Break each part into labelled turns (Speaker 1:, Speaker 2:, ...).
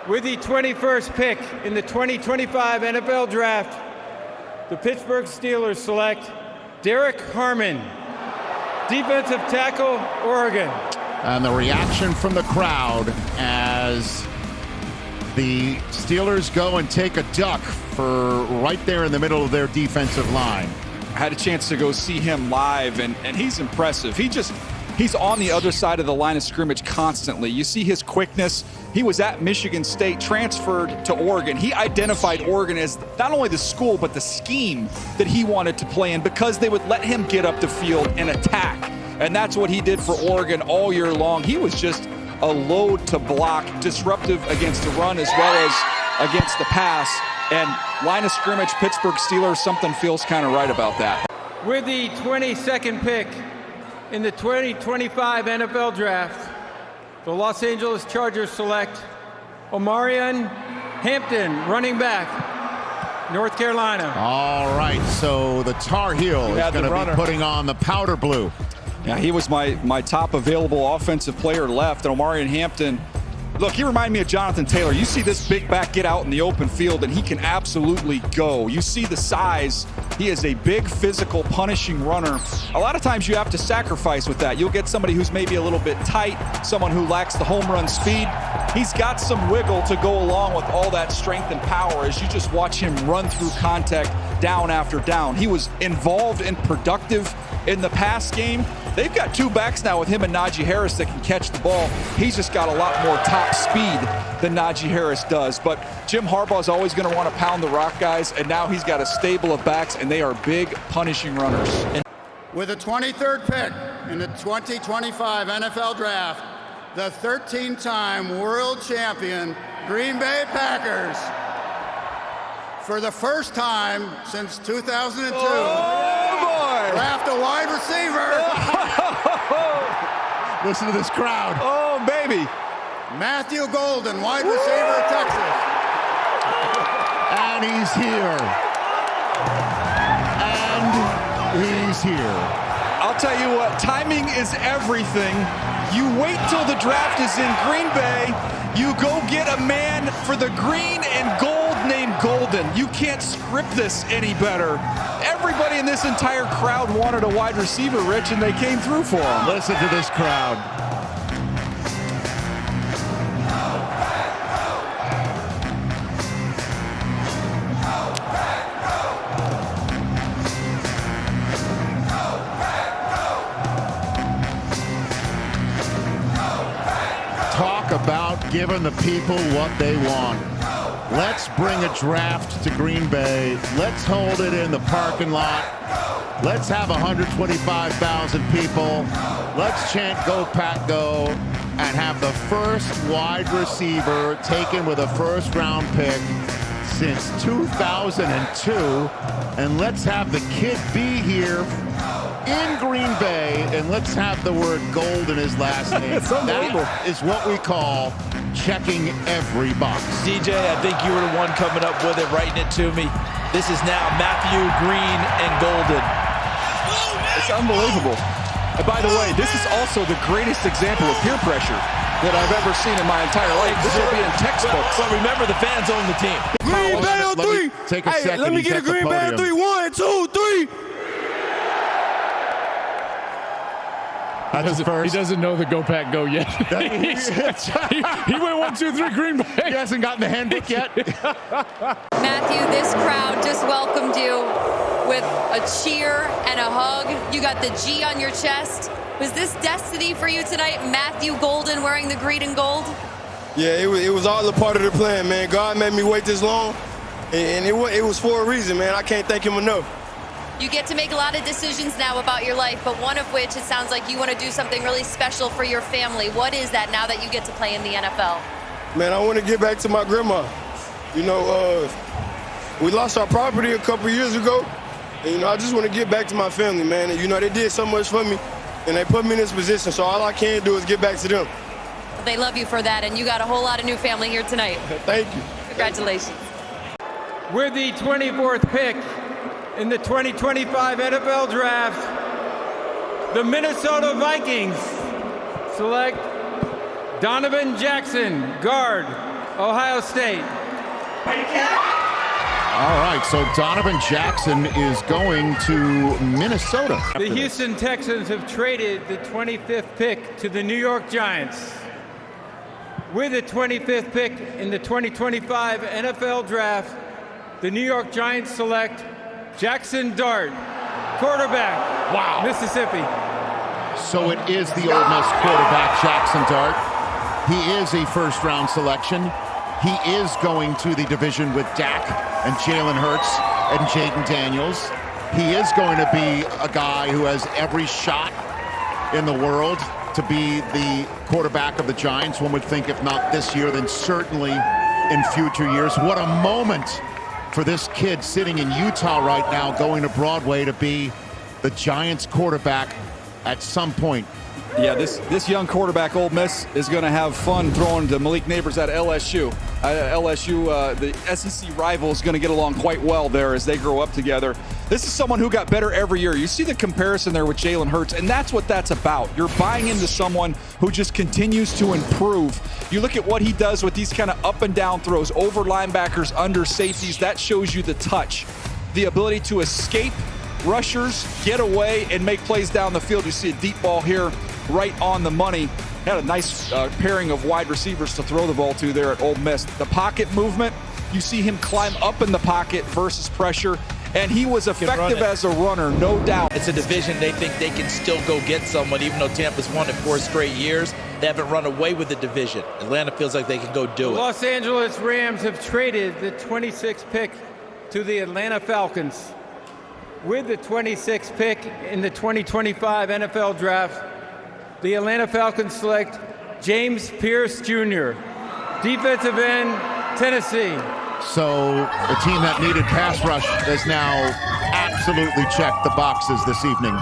Speaker 1: With the 21st pick in the 2025 NFL Draft, the Pittsburgh Steelers select Derek Harmon, defensive tackle, Oregon.
Speaker 2: And the reaction from the crowd as the Steelers go and take a duck for right there in the middle of their defensive line.
Speaker 3: I had a chance to go see him live, and he's impressive. He's on the other side of the line of scrimmage constantly. You see his quickness. He was at Michigan State, transferred to Oregon. He identified Oregon as not only the school, but the scheme that he wanted to play in because they would let him get up the field and attack. And that's what he did for Oregon all year long. He was just a load to block, disruptive against the run as well as against the pass. And line of scrimmage, Pittsburgh Steelers, something feels kind of right about that.
Speaker 1: With the 22nd pick in the 2025 NFL Draft, the Los Angeles Chargers select Omarion Hampton, running back, North Carolina.
Speaker 2: All right, so the Tar Heel is going to be putting on the powder blue.
Speaker 3: Yeah, he was my top available offensive player left, and Omarion Hampton. Look, he reminded me of Jonathan Taylor. You see this big back get out in the open field, and he can absolutely go. You see the size. He is a big, physical, punishing runner. A lot of times you have to sacrifice with that. You'll get somebody who's maybe a little bit tight, someone who lacks the home run speed. He's got some wiggle to go along with all that strength and power as you just watch him run through contact down after down. He was involved and productive in the pass game. They've got two backs now with him and Najee Harris that can catch the ball. He's just got a lot more top speed than Najee Harris does. But Jim Harbaugh's always going to want to pound the rock, guys, and now he's got a stable of backs, and they are big, punishing runners.
Speaker 4: With the 23rd pick in the 2025 NFL Draft, the 13-time world champion Green Bay Packers, for the first time since 2002, draft a wide receiver.
Speaker 2: Listen to this crowd.
Speaker 3: Oh, baby.
Speaker 4: Matthew Golden, wide receiver of Texas.
Speaker 2: And he's here. And he's here.
Speaker 3: I'll tell you what, timing is everything. You wait till the draft is in Green Bay. You go get a man for the green and gold named Golden. You can't script this any better. Everybody in this entire crowd wanted a wide receiver, Rich, and they came through for him.
Speaker 2: Listen to this crowd. Talk about giving the people what they want. Let's bring a draft to Green Bay. Let's hold it in the parking lot. Let's have 125,000 people. Let's chant "Go Pack Go" and have the first wide receiver taken with a first-round pick since 2002. And let's have the kid be here in Green Bay, and let's have the word gold in his last name.
Speaker 3: It's unbelievable.
Speaker 2: That is what we call checking every box.
Speaker 5: DJ, I think you were the one coming up with it, writing it to me. This is now Matthew, Green, and Golden.
Speaker 3: It's unbelievable. And by the way, this is also the greatest example of peer pressure that I've ever seen in my entire life. This will be in textbooks.
Speaker 5: But remember, the fans own the team.
Speaker 6: Green Bay on three.
Speaker 2: Take a second.
Speaker 6: Let me get a Green Bay on three. 1, 2, 3.
Speaker 2: That's the first.
Speaker 7: He doesn't know the Go Pack Go yet. he went 1, 2, 3 Green Bay.
Speaker 2: He hasn't gotten the handbook yet.
Speaker 8: Matthew, this crowd just welcomed you with a cheer and a hug. You got the G on your chest. Was this destiny for you tonight, Matthew Golden wearing the green and gold?
Speaker 6: Yeah, it was all a part of the plan, man. God made me wait this long, and it was for a reason, man. I can't thank him enough.
Speaker 8: You get to make a lot of decisions now about your life, but one of which it sounds like you want to do something really special for your family. What is that now that you get to play in the NFL?
Speaker 6: Man, I want to get back to my grandma. You know, we lost our property a couple years ago, and, you know, I just want to get back to my family, man. And, you know, they did so much for me, and they put me in this position, so all I can do is get back to them.
Speaker 8: They love you for that, and you got a whole lot of new family here tonight.
Speaker 6: Thank you.
Speaker 8: Congratulations.
Speaker 1: With the 24th pick in the 2025 NFL Draft, the Minnesota Vikings select Donovan Jackson, guard, Ohio State.
Speaker 2: All right, so Donovan Jackson is going to Minnesota.
Speaker 1: The Houston Texans have traded the 25th pick to the New York Giants. With the 25th pick in the 2025 NFL Draft, the New York Giants select Jackson Dart, quarterback, Mississippi.
Speaker 2: So it is the Ole Miss quarterback, Jackson Dart. He is a first-round selection. He is going to the division with Dak and Jalen Hurts and Jaden Daniels. He is going to be a guy who has every shot in the world to be the quarterback of the Giants. One would think if not this year, then certainly in future years. What a moment for this kid sitting in Utah right now, going to Broadway to be the Giants quarterback at some point.
Speaker 3: Yeah, this young quarterback, Ole Miss, is going to have fun throwing to Malik Neighbors at LSU. The SEC rival, is going to get along quite well there as they grow up together. This is someone who got better every year. You see the comparison there with Jalen Hurts, and that's what that's about. You're buying into someone who just continues to improve. You look at what he does with these kind of up and down throws, over linebackers, under safeties. That shows you the touch, the ability to escape rushers, get away, and make plays down the field. You see a deep ball here, right on the money. Had a nice pairing of wide receivers to throw the ball to there at Ole Miss. The pocket movement, you see him climb up in the pocket versus pressure, and he was effective as a runner, no doubt.
Speaker 5: It's a division they think they can still go get someone, even though Tampa's won it 4 straight years. They haven't run away with the division. Atlanta feels like they can go do it.
Speaker 1: The Los Angeles Rams have traded the 26th pick to the Atlanta Falcons. With the 26th pick in the 2025 NFL Draft, the Atlanta Falcons select James Pierce Jr., defensive end, Tennessee.
Speaker 2: So the team that needed pass rush has now absolutely checked the boxes this evening.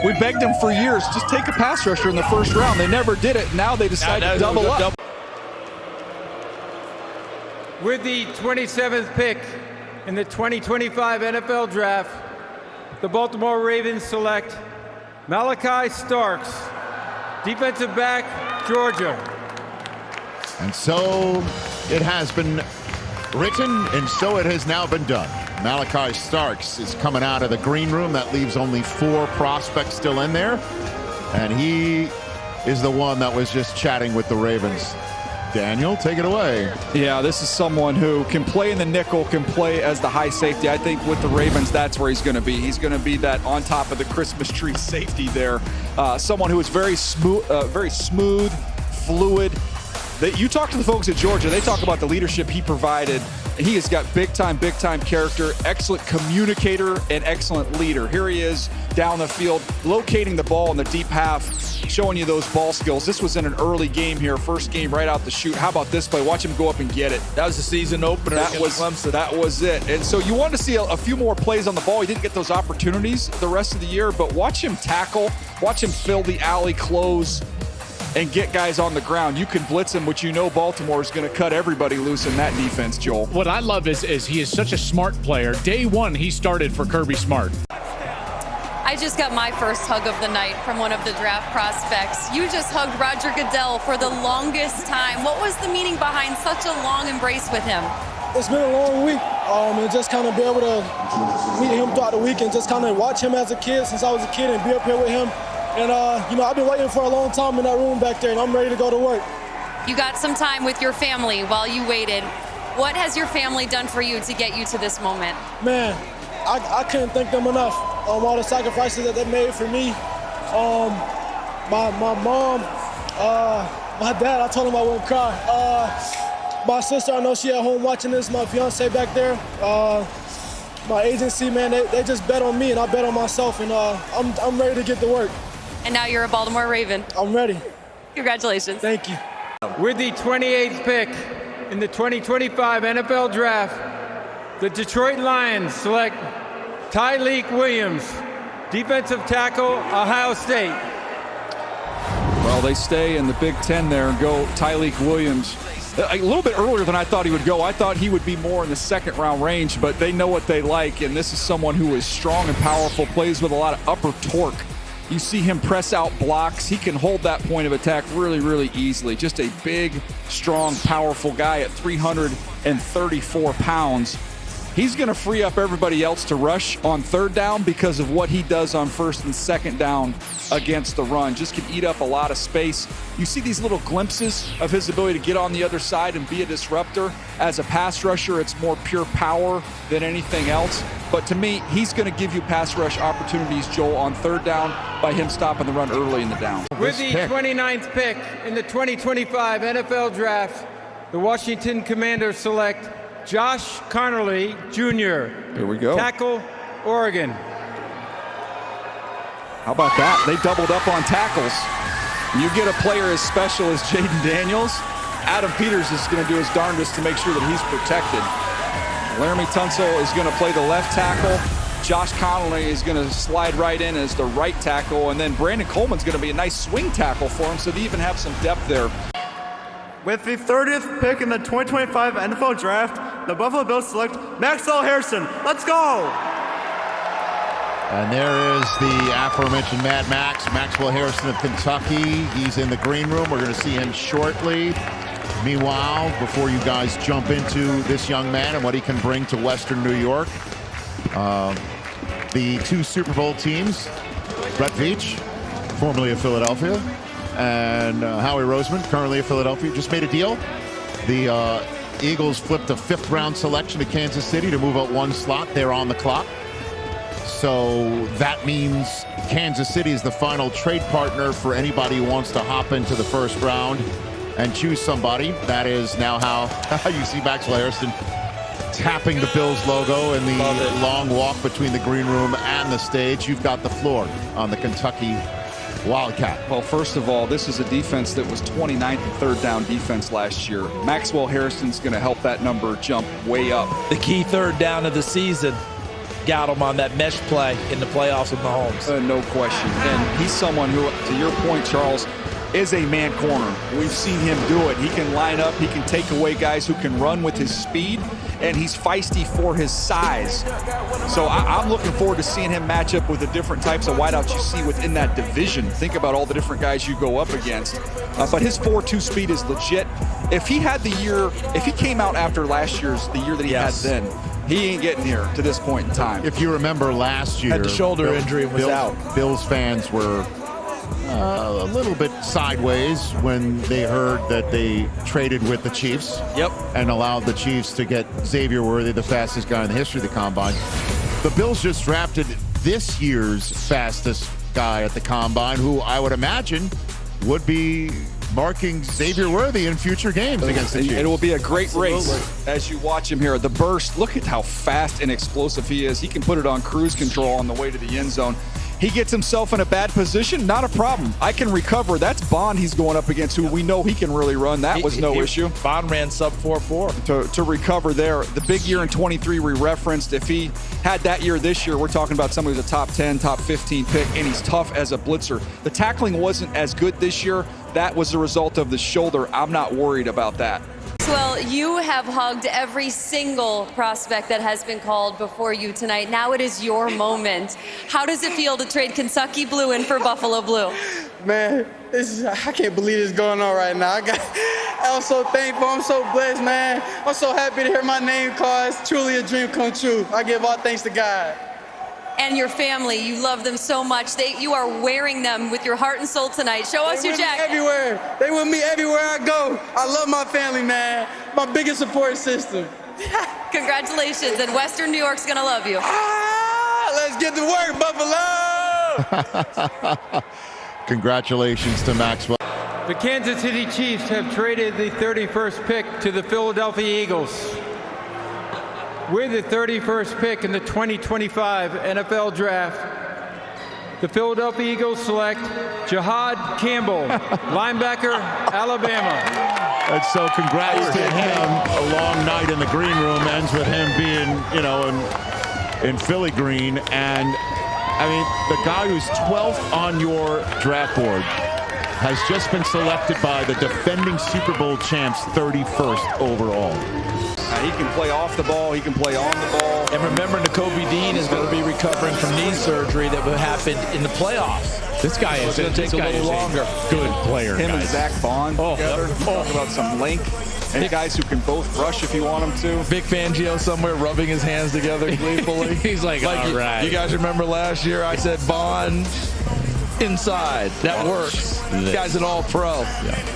Speaker 3: We begged him for years, just take a pass rusher in the first round. They never did it. Now they decided to double up.
Speaker 1: With the 27th pick in the 2025 NFL Draft, the Baltimore Ravens select Malachi Starks, defensive back, Georgia.
Speaker 2: And so it has been written, and so it has now been done. Malachi Starks is coming out of the green room. That leaves only 4 prospects still in there. And he is the one that was just chatting with the Ravens. Daniel, take it away.
Speaker 3: Yeah, this is someone who can play in the nickel, can play as the high safety. I think with the Ravens, that's where he's going to be. He's going to be that on top of the Christmas tree safety there. Someone who is very smooth, fluid. You talk to the folks at Georgia, they talk about the leadership he provided. He has got big time character, excellent communicator, and excellent leader. Here he is down the field, locating the ball in the deep half, showing you those ball skills. This was in an early game here, first game right out the chute. How about this play? Watch him go up and get it.
Speaker 5: That was the season opener.
Speaker 3: That was it. And so you wanted to see a few more plays on the ball. He didn't get those opportunities the rest of the year, but watch him tackle, watch him fill the alley, close, and get guys on the ground. You can blitz him, which you know Baltimore is going to cut everybody loose in that defense, Joel.
Speaker 7: What I love is he is such a smart player. Day one, he started for Kirby Smart.
Speaker 8: I just got my first hug of the night from one of the draft prospects. You just hugged Roger Goodell for the longest time. What was the meaning behind such a long embrace with him?
Speaker 6: It's been a long week, and just kind of be able to meet him throughout the week and just kind of watch him as a kid since I was a kid and be up here with him. And, I've been waiting for a long time in that room back there, and I'm ready to go to work.
Speaker 8: You got some time with your family while you waited. What has your family done for you to get you to this moment?
Speaker 6: Man, I couldn't thank them enough. All the sacrifices that they made for me. My mom, my dad, I told him I wouldn't cry. My sister, I know she at home watching this, my fiance back there. My agency, man, they just bet on me, and I bet on myself, and I'm ready to get to work.
Speaker 8: And now you're a Baltimore Raven.
Speaker 6: I'm ready.
Speaker 8: Congratulations.
Speaker 6: Thank you.
Speaker 1: With the 28th pick in the 2025 NFL Draft, the Detroit Lions select Tyleik Williams, defensive tackle, Ohio State.
Speaker 3: Well, they stay in the Big Ten there and go Tyleik Williams. A little bit earlier than I thought he would go. I thought he would be more in the second round range, but they know what they like, and this is someone who is strong and powerful, plays with a lot of upper torque. You see him press out blocks. He can hold that point of attack really, really easily. Just a big, strong, powerful guy at 334 pounds. He's going to free up everybody else to rush on third down because of what he does on first and second down against the run. Just can eat up a lot of space. You see these little glimpses of his ability to get on the other side and be a disruptor. As a pass rusher, it's more pure power than anything else. But to me, he's going to give you pass rush opportunities, Joel, on third down by him stopping the run early in the down.
Speaker 1: With the 29th pick in the 2025 NFL Draft, the Washington Commanders select Josh Conerly Jr.
Speaker 3: Here we go.
Speaker 1: Tackle, Oregon.
Speaker 3: How about that? They doubled up on tackles. You get a player as special as Jaden Daniels, Adam Peters is going to do his darndest to make sure that he's protected. Laramie Tunsil is going to play the left tackle. Josh Conerly is going to slide right in as the right tackle. And then Brandon Coleman's going to be a nice swing tackle for him, so they even have some depth there.
Speaker 9: With the 30th pick in the 2025 NFL Draft, the Buffalo Bills select Maxwell Harrison. Let's go!
Speaker 2: And there is the aforementioned Mad Max, Maxwell Harrison of Kentucky. He's in the green room. We're going to see him shortly. Meanwhile, before you guys jump into this young man and what he can bring to Western New York, the two Super Bowl teams, Brett Veach, formerly of Philadelphia, and Howie Roseman, currently of Philadelphia, just made a deal. The Eagles flipped a 5th-round selection to Kansas City to move up one slot. They're on the clock. So that means Kansas City is the final trade partner for anybody who wants to hop into the first round and choose somebody. That is now how you see Maxwell Harrison tapping the Bills logo in the long walk between the green room and the stage. You've got the floor on the Kentucky Wildcat.
Speaker 3: Well, first of all, this is a defense that was 29th in third down defense last year. Maxwell Harrison's going to help that number jump way up.
Speaker 5: The key third down of the season got him on that mesh play in the playoffs with Mahomes.
Speaker 3: No question. And he's someone who, to your point, Charles, is a man corner. We've seen him do it. He can line up. He can take away guys who can run with his speed, and he's feisty for his size. So I'm looking forward to seeing him match up with the different types of wideouts you see within that division. Think about all the different guys you go up against. But his 4.2 speed is legit. If he had the year, if he came out after last year's, the year that he had then, he ain't getting here to this point in time.
Speaker 2: If you remember last year,
Speaker 5: had the shoulder injury and was out.
Speaker 2: Bills fans were a little bit sideways when they heard that they traded with the Chiefs.
Speaker 5: Yep.
Speaker 2: And allowed the Chiefs to get Xavier Worthy, the fastest guy in the history of the Combine. The Bills just drafted this year's fastest guy at the Combine, who I would imagine would be marking Xavier Worthy in future games against the Chiefs.
Speaker 3: It will be a great race as you watch him here. The burst, look at how fast and explosive he is. He can put it on cruise control on the way to the end zone. He gets himself in a bad position, not a problem. I can recover. That's Bond he's going up against, who we know he can really run. That was no issue.
Speaker 5: Bond ran sub 4.4.
Speaker 3: To recover there. The big year in 23 we referenced. If he had that year this year, we're talking about somebody who's a top 10, top 15 pick, and he's tough as a blitzer. The tackling wasn't as good this year. That was the result of the shoulder. I'm not worried about that.
Speaker 8: Well, you have hugged every single prospect that has been called before you tonight. Now it is your moment. How does it feel to trade Kentucky Blue in for Buffalo Blue?
Speaker 9: Man, I can't believe this is going on right now. I'm so thankful. I'm so blessed, man. I'm so happy to hear my name called. It's truly a dream come true. I give all thanks to God.
Speaker 8: And your family, you love them so much. You are wearing them with your heart and soul tonight. Show us your jacket.
Speaker 9: Everywhere. They with me everywhere I go. I love my family, man. My biggest support system.
Speaker 8: Congratulations, and Western New York's gonna love you.
Speaker 9: Let's get to work, Buffalo!
Speaker 2: Congratulations to Maxwell.
Speaker 1: The Kansas City Chiefs have traded the 31st pick to the Philadelphia Eagles. With the 31st pick in the 2025 NFL Draft, the Philadelphia Eagles select Jihad Campbell, linebacker, Alabama.
Speaker 2: And so congrats to him. A long night in the green room ends with him being, in Philly green. And, I mean, the guy who's 12th on your draft board has just been selected by the defending Super Bowl champs 31st overall.
Speaker 3: He can play off the ball. He can play on the ball.
Speaker 5: And remember, Nakobe Dean is going to be recovering from knee surgery that happened in the playoffs.
Speaker 7: This guy is
Speaker 5: going to take a little longer.
Speaker 7: Good player,
Speaker 3: Him
Speaker 7: guys.
Speaker 3: and Zach Bond together. Talk about some length. And guys who can both rush if you want them to.
Speaker 5: Vic Fangio somewhere rubbing his hands together gleefully.
Speaker 7: He's like, all right.
Speaker 5: You guys remember last year I said Bond inside. That works. This guy's an all-pro.
Speaker 7: Yeah.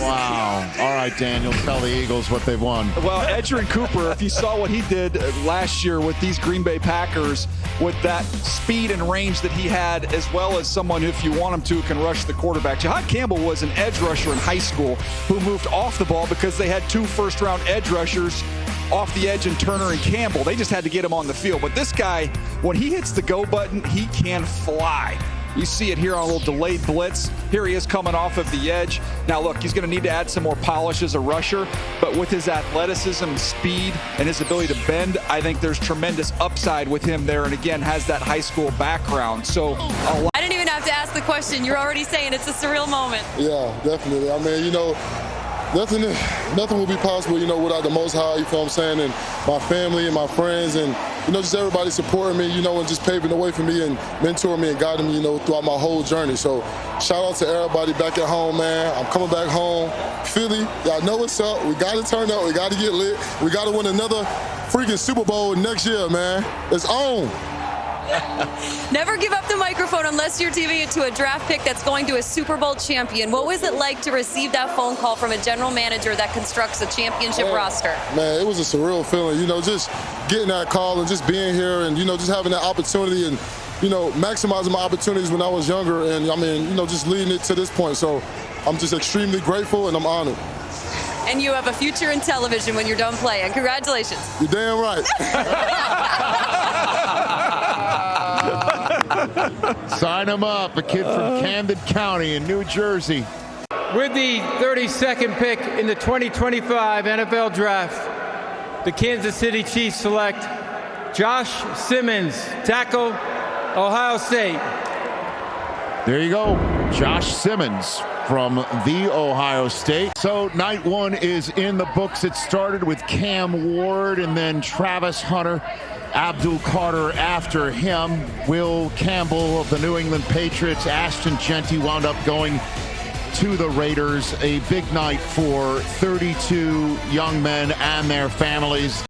Speaker 2: Wow. All right, Daniel, tell the Eagles what they've won.
Speaker 3: Well, Edgerrin Cooper, if you saw what he did last year with these Green Bay Packers, with that speed and range that he had, as well as someone, if you want him to, can rush the quarterback. Jahad Campbell was an edge rusher in high school who moved off the ball because they had 2 first-round edge rushers off the edge in Turner and Campbell. They just had to get him on the field. But this guy, when he hits the go button, he can fly. You see it here on a little delayed blitz. Here he is coming off of the edge. Now look, he's going to need to add some more polish as a rusher, but with his athleticism, speed, and his ability to bend, I think there's tremendous upside with him there, and again, has that high school background. So
Speaker 8: I didn't even have to ask the question. You're already saying it's a surreal moment.
Speaker 10: Yeah, definitely. I mean, you know, nothing will be possible, you know, without the Most High, you feel what I'm saying, and my family and my friends and, you know, just everybody supporting me, you know, and just paving the way for me and mentoring me and guiding me, you know, throughout my whole journey. So shout out to everybody back at home, man. I'm coming back home. Philly, y'all know what's up. We got to turn up. We got to get lit. We got to win another freaking Super Bowl next year, man. It's on.
Speaker 8: Never give up the microphone unless you're giving it to a draft pick that's going to a Super Bowl champion. What was it like to receive that phone call from a general manager that constructs a championship roster?
Speaker 10: Man, it was a surreal feeling, you know, just getting that call and just being here and, you know, just having that opportunity and, you know, maximizing my opportunities when I was younger and, I mean, you know, just leading it to this point. So I'm just extremely grateful and I'm honored.
Speaker 8: And you have a future in television when you're done playing. Congratulations.
Speaker 10: You're damn right.
Speaker 2: Sign him up, a kid from Camden County in New Jersey.
Speaker 1: With the 32nd pick in the 2025 NFL Draft, the Kansas City Chiefs select Josh Simmons, tackle, Ohio State.
Speaker 2: There you go, Josh Simmons from the Ohio State. So night 1 is in the books. It started with Cam Ward and then Travis Hunter, Abdul Carter after him. Will Campbell of the New England Patriots, Ashton Genty wound up going to the Raiders. A big night for 32 young men and their families.